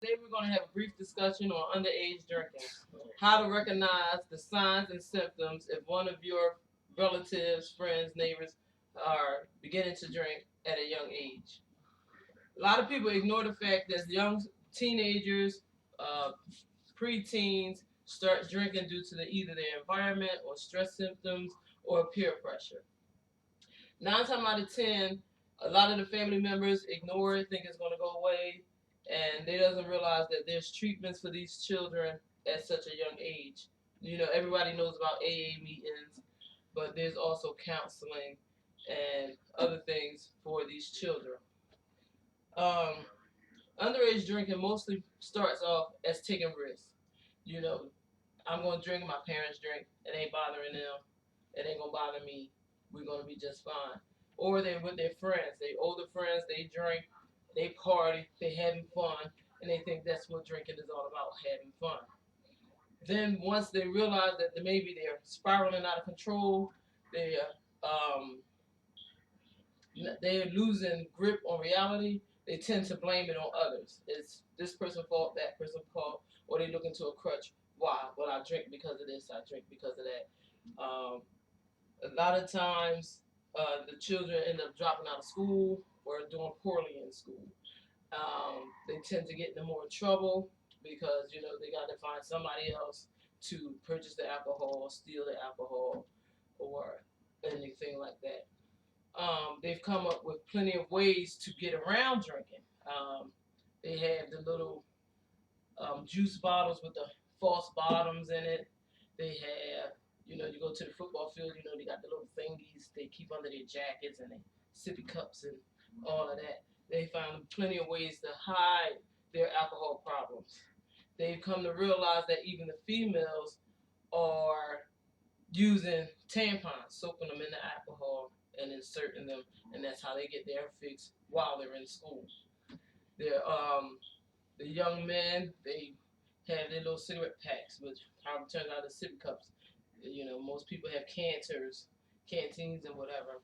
Today we're going to have a brief discussion on underage drinking. How to recognize the signs and symptoms if one of your relatives, friends, neighbors are beginning to drink at a young age. A lot of people ignore the fact that young teenagers, uh, preteens start drinking due to either their environment or stress symptoms or peer pressure. 9 times out of 10, a lot of the family members ignore it, think it's going to go away, and they doesn't realize that there's treatments for these children at such a young age. Everybody knows about AA meetings, but there's also counseling and other things for these children. Um, Underage drinking mostly starts off as taking risks. You know, I'm going to drink, my parents drink, it ain't bothering them, it ain't going to bother me, we're going to be just fine. Or they're with their friends, they older friends, they drink, they party, they having fun, and they think that's what drinking is all about, having fun. Then once they realize that maybe they're spiraling out of control, they they're losing grip on reality, they tend to blame it on others. It's this person's fault, that person's fault, or they look into a crutch. Why? Well, I drink because of this, I drink because of that. A lot of times, the children end up dropping out of school or doing poorly in school. They tend to get into more trouble because they got to find somebody else to purchase the alcohol, steal the alcohol, or anything like that. They've come up with plenty of ways to get around drinking. They have the little juice bottles with the false bottoms in it. They have, you go to the football field, they got the little thingies they keep under their jackets and they sippy cups and all of that. They found plenty of ways to hide their alcohol problems. They've come to realize that even the females are using tampons, soaking them in the alcohol and inserting them, and that's how they get their fix while they're in school. They're the young men, they have their little cigarette packs, which how it turns out the sippy cups. Most people have canters, canteens, and whatever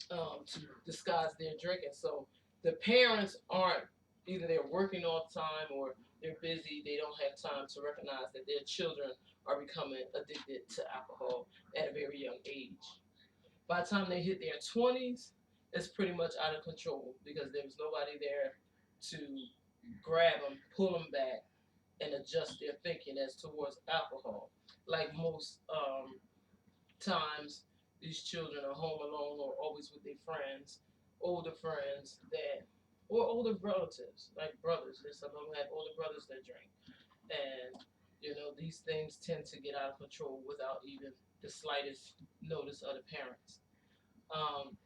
to disguise their drinking. So the parents aren't either they're working all the time or they're busy. They don't have time to recognize that their children are becoming addicted to alcohol at a very young age. By the time they hit their 20s, it's pretty much out of control because there was nobody there to grab them, pull them back, and adjust their thinking as towards alcohol. Like most times, these children are home alone or always with their friends, older friends that, or older relatives, like brothers. There's some of them who have older brothers that drink. And, these things tend to get out of control without even the slightest notice of the parents. Um,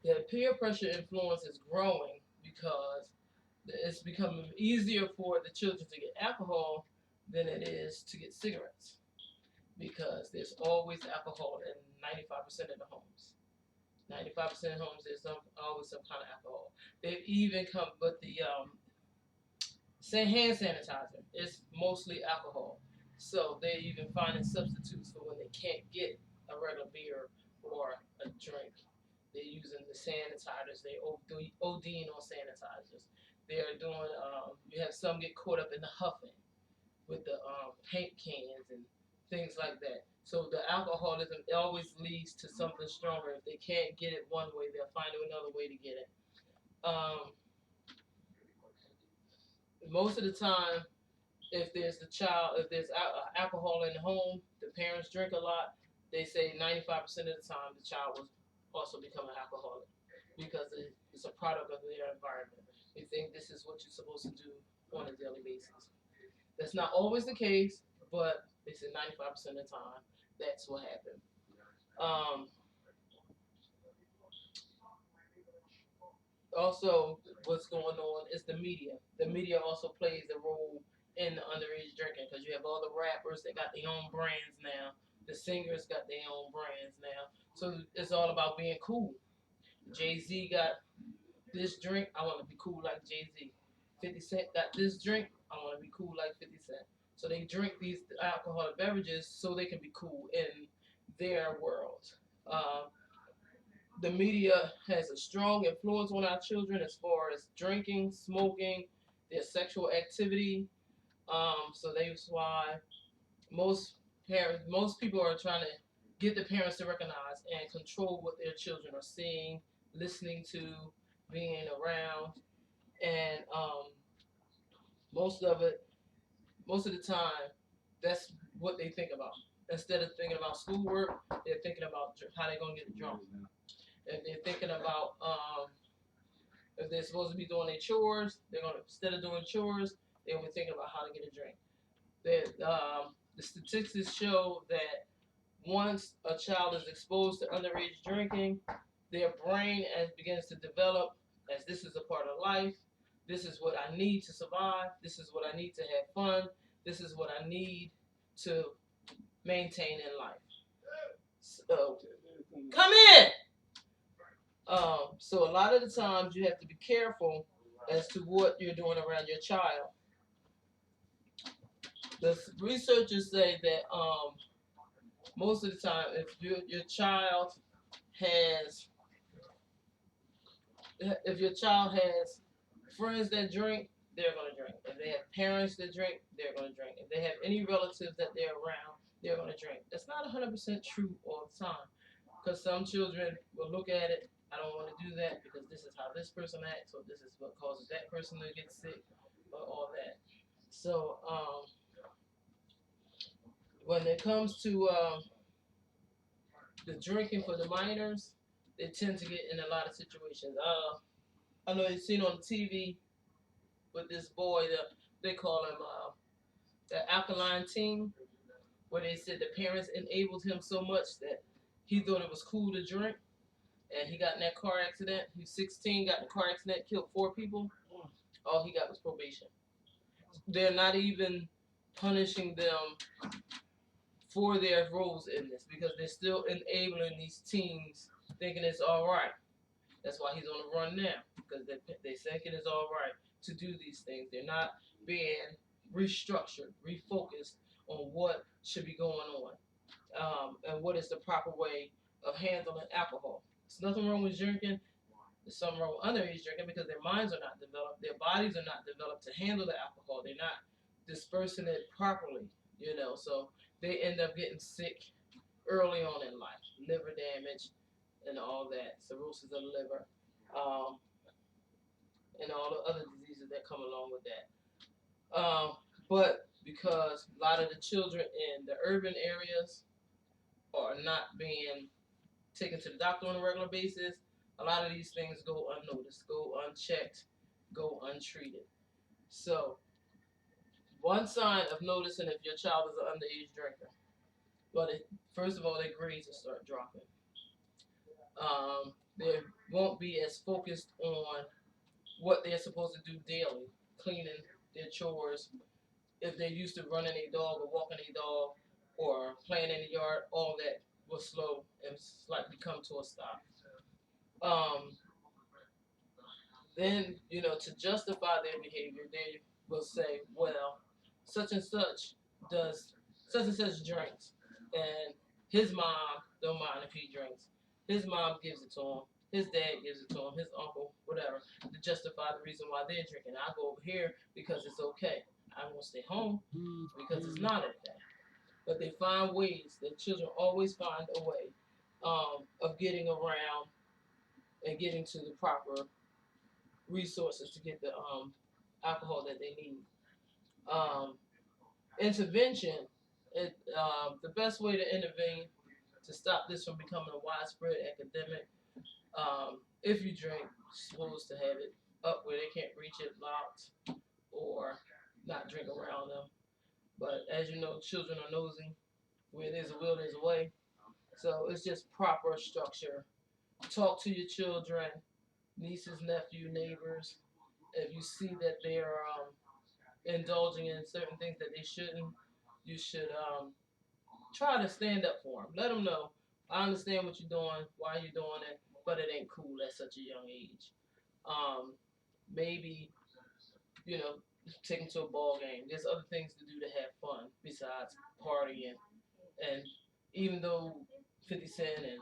the peer pressure influence is growing because it's becoming easier for the children to get alcohol than it is to get cigarettes because there's always alcohol in 95% of the homes. 95% of homes, there's always some kind of alcohol. They've even come, but the say hand sanitizer is mostly alcohol. So they're even finding substitutes for when they can't get a regular beer or a drink. They're using the sanitizers. They ODing on sanitizers. They're doing. You have some get caught up in the huffing with the paint cans and things like that. So the alcoholism always leads to something stronger. If they can't get it one way, they'll find another way to get it. Um, Most of the time, if there's alcohol in the home, the parents drink a lot. They say 95% of the time the child will also become an alcoholic because it's a product of their environment. They think this is what you're supposed to do on a daily basis. That's not always the case, but they say 95% of the time that's what happened. Um, Also, what's going on is the media. The media also plays a role in the underage drinking because you have all the rappers that got their own brands now. The singers got their own brands now. So it's all about being cool. Jay Z got this drink. I want to be cool like Jay Z. 50 Cent got this drink. I want to be cool like 50 Cent. So they drink these alcoholic beverages so they can be cool in their world. Uh, the media has a strong influence on our children as far as drinking, smoking. their sexual activity. So that's why most people are trying to get the parents to recognize and control what their children are seeing, listening to, being around, and most of it, most of the time, that's what they think about. Instead of thinking about schoolwork, they're thinking about how they're gonna get drunk. If they're thinking about if they're supposed to be doing their chores, they're gonna instead of doing chores, they're gonna be thinking about how to get a drink. The statistics show that once a child is exposed to underage drinking, their brain as begins to develop as this is a part of life. This is what I need to survive. This is what I need to have fun. This is what I need to maintain in life. So, come in. So a lot of the times you have to be careful as to what you're doing around your child. The researchers say that most of the time, if your child has friends that drink, they're gonna drink. If they have parents that drink, they're gonna drink. If they have any relatives that they're around, they're gonna drink. That's not 100% true all the time, because some children will look at it. I don't want to do that because this is how this person acts, or this is what causes that person to get sick, or all that. So when it comes to the drinking for the minors, they tend to get in a lot of situations. I know you've seen on TV with this boy that they call him the alkaline teen, where they said the parents enabled him so much that he thought it was cool to drink, and he got in that car accident. He was 16, got in a car accident, killed 4 people. All he got was probation. They're not even punishing them for their roles in this because they're still enabling these teens thinking it's all right. That's why he's on the run now because they think it is all right to do these things. They're not being restructured, refocused on what should be going on and what is the proper way of handling alcohol. There's nothing wrong with drinking. There's something wrong with underage drinking because their minds are not developed, their bodies are not developed to handle the alcohol. They're not dispersing it properly, so they end up getting sick early on in life, liver damage and all that, cirrhosis of the liver, um, and all the other diseases that come along with that. But because a lot of the children in the urban areas are not being taken to the doctor on a regular basis, a lot of these things go unnoticed, go unchecked, go untreated. So, one sign of noticing if your child is an underage drinker, well, first of all, their grades will start dropping. They won't be as focused on what they're supposed to do daily, cleaning their chores. If they're used to running a dog or walking a dog or playing in the yard, all that will slow and slightly come to a stop. Um, then, to justify their behavior, they will say, well, such and such does such and such drinks, and his mom don't mind if he drinks. His mom gives it to him. His dad gives it to him. His uncle, whatever, to justify the reason why they're drinking. I go over here because it's okay. I'm gonna stay home because it's not okay. But they find ways. The children always find a way of getting around and getting to the proper resources to get the alcohol that they need. Um, Intervention, the best way to intervene to stop this from becoming a widespread epidemic. If you drink, you're supposed to have it up where they can't reach it, locked, or not drink around them. But as you know, children are nosy. Where there's a will, there's a way. So it's just proper structure. Talk to your children, nieces, nephew, neighbors. If you see that they're indulging in certain things that they shouldn't, you should try to stand up for them. Let them know, I understand what you're doing, why you're doing it, but it ain't cool at such a young age. Um, Maybe, you know, take them to a ball game. There's other things to do to have fun besides partying. And even though 50 Cent and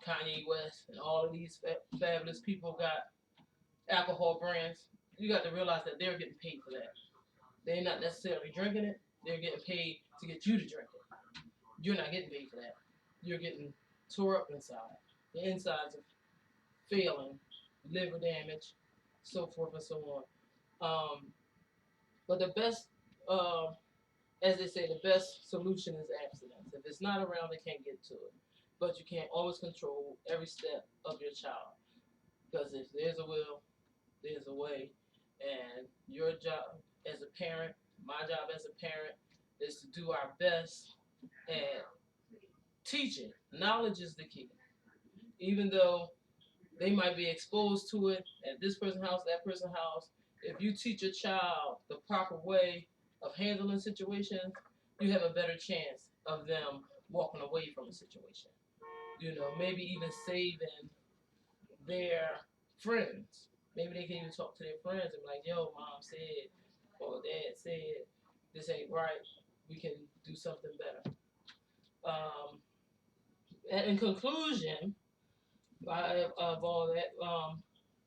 Kanye West and all of these fabulous people got alcohol brands, you got to realize that they're getting paid for that. They're not necessarily drinking it. They're getting paid to get you to drink it. You're not getting paid for that. You're getting tore up inside. The insides are failing, liver damage, so forth and so on. But the best, uh, as they say, the best solution is abstinence. If it's not around, they can't get to it. But you can't always control every step of your child. Because if there's a will, there's a way. And your job as a parent, my job as a parent, is to do our best at teaching. Knowledge is the key. Even though they might be exposed to it at this person's house, that person's house, if you teach a child the proper way of handling situations, you have a better chance of them walking away from a situation. Maybe even saving their friends. Maybe they can even talk to their friends and be like, yo, mom said, or dad said, this ain't right. We can do something better. And in conclusion, of all that,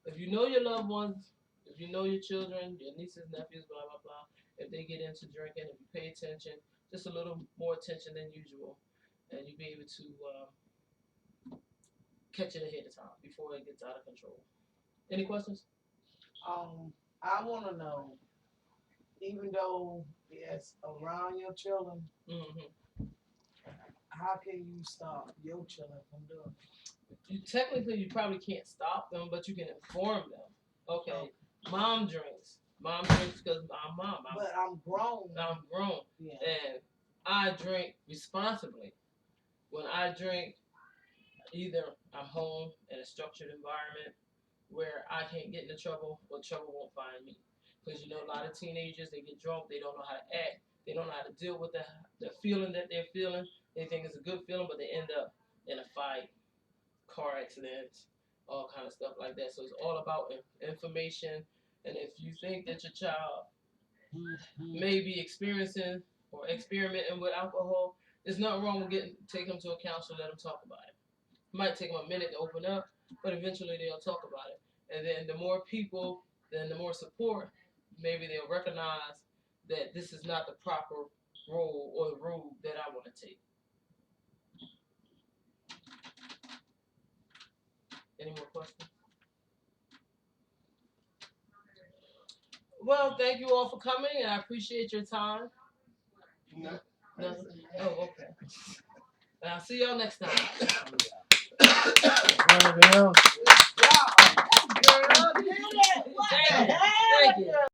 if you know your loved ones, if you know your children, your nieces, nephews, blah, blah, blah, if they get into drinking, if you pay attention, just a little more attention than usual, and you'll be able to catch it ahead of time before it gets out of control. Any questions? I want to know, even though it's around your children, how can you stop your children from doing it? You probably can't stop them, but you can inform them. Okay, mom drinks. Mom drinks because I'm mom. But I'm grown. I'm grown. Yeah. And I drink responsibly. When I drink, either I'm home in a structured environment where I can't get into trouble or trouble won't find me. Because a lot of teenagers, they get drunk, they don't know how to act, they don't know how to deal with the feeling that they're feeling. They think it's a good feeling, but they end up in a fight, car accidents, all kind of stuff like that. So it's all about information. And if you think that your child may be experiencing or experimenting with alcohol, there's nothing wrong with take them to a counselor, let them talk about it. It might take them a minute to open up, but eventually they'll talk about it. And then the more people, then the more support, maybe they'll recognize that this is not the proper role or the road that I want to take. Any more questions? Well, thank you all for coming, and I appreciate your time. No. Oh, okay. And I'll see y'all next time. Anything else? Thank you.